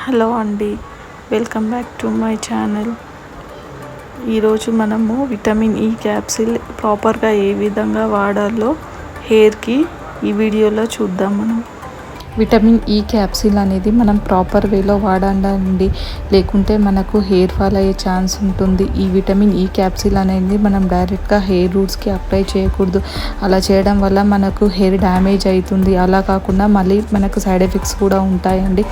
Hello అండి, welcome back to my channel. ఈరోజు మనము విటమిన్ ఈ క్యాప్సిల్ ప్రాపర్గా ఏ విధంగా వాడాలో హెయిర్కి ఈ వీడియోలో చూద్దాం. విటమిన్ ఈ క్యాప్సిల్ అనేది మనం ప్రాపర్ వేలో వాడాలండి, లేకుంటే మనకు హెయిర్ ఫాల్ అయ్యే ఛాన్స్ ఉంటుంది. ఈ విటమిన్ ఈ క్యాప్సిల్ అనేది మనం డైరెక్ట్గా హెయిర్ రూట్స్కి అప్లై చేయకూడదు. అలా చేయడం వల్ల మనకు హెయిర్ డ్యామేజ్ అవుతుంది. అలా కాకుండా మళ్ళీ మనకు సైడ్ ఎఫెక్ట్స్ కూడా ఉంటాయండి.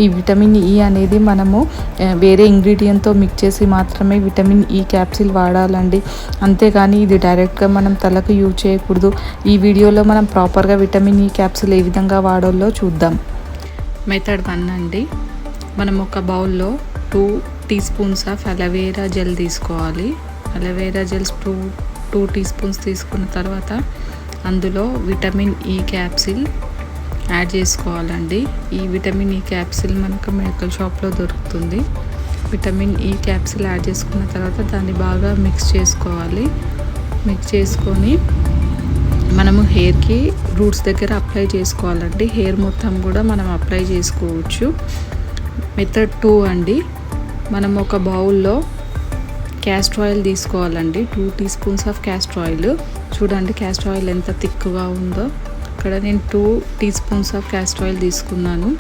ఈ విటమిన్ ఈ అనేది మనము వేరే ఇంగ్రీడియంట్తో మిక్స్ చేసి మాత్రమే విటమిన్ ఈ క్యాప్సిల్ వాడాలండి. అంతేగాని ఇది డైరెక్ట్గా మనం తలకు యూజ్ చేయకూడదు. ఈ వీడియోలో మనం ప్రాపర్గా విటమిన్ ఈ క్యాప్సిల్ ఏ విధంగా వాడాలో చూద్దాం. మెథడ్ 1 అండి, మనం ఒక బౌల్లో 2 teaspoons of aloe vera gel తీసుకోవాలి. అలోవెరా జెల్స్ 2 టీ స్పూన్స్ తీసుకున్న తర్వాత అందులో విటమిన్ ఈ క్యాప్సిల్ యాడ్ చేసుకోవాలండి. ఈ విటమిన్ ఈ క్యాప్సిల్ మనకు మెడికల్ షాప్లో దొరుకుతుంది. విటమిన్ ఈ క్యాప్సిల్ యాడ్ చేసుకున్న తర్వాత దాన్ని బాగా మిక్స్ చేసుకోవాలి. మిక్స్ చేసుకొని మనము హెయిర్కి రూట్స్ దగ్గర అప్లై చేసుకోవాలండి. హెయిర్ మొత్తం కూడా మనం అప్లై చేసుకోవచ్చు. మెథడ్ 2 అండి, మనం ఒక బౌల్లో క్యాస్టర్ ఆయిల్ తీసుకోవాలండి. 2 teaspoons of castor oil. చూడండి క్యాస్టర్ ఆయిల్ ఎంత థిక్గా ఉందో. ఇక్కడ నేను 2 teaspoons of castor oil తీసుకున్నాను.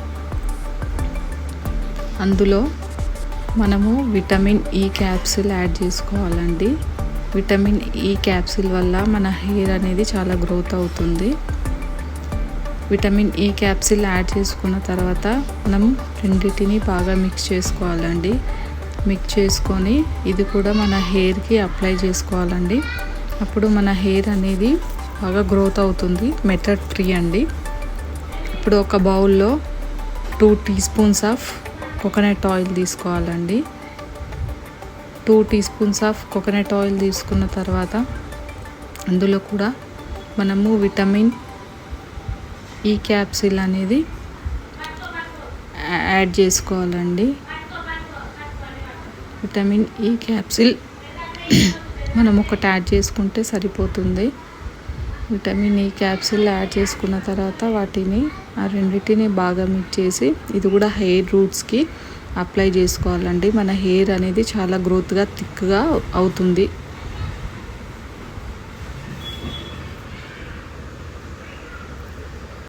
అందులో మనము విటమిన్ ఈ క్యాప్సిల్ యాడ్ చేసుకోవాలండి. విటమిన్ ఈ క్యాప్సిల్ వల్ల మన హెయిర్ అనేది చాలా గ్రోత్ అవుతుంది. విటమిన్ ఈ క్యాప్సిల్ యాడ్ చేసుకున్న తర్వాత మనం రెండింటిని బాగా మిక్స్ చేసుకోవాలండి. మిక్స్ చేసుకొని ఇది కూడా మన హెయిర్కి అప్లై చేసుకోవాలండి. అప్పుడు మన హెయిర్ అనేది బాగా గ్రోత్ అవుతుంది. మెథడ్ 3 అండి, ఇప్పుడు ఒక బౌల్లో 2 teaspoons of coconut oil తీసుకోవాలండి. 2 teaspoons of coconut oil తీసుకున్న తర్వాత అందులో కూడా మనము విటమిన్ ఈ క్యాప్సిల్ అనేది యాడ్ చేసుకోవాలండి. విటమిన్ ఈ క్యాప్సిల్ మనం ఒకటి యాడ్ చేసుకుంటే సరిపోతుంది. విటమిన్ ఈ క్యాప్సిల్ యాడ్ చేసుకున్న తర్వాత వాటిని రెండింటిని బాగా మిక్స్ చేసి ఇది కూడా హెయిర్ రూట్స్కి అప్లై చేసుకోవాలండి. మన హెయిర్ అనేది చాలా గ్రోత్గా థిక్గా అవుతుంది.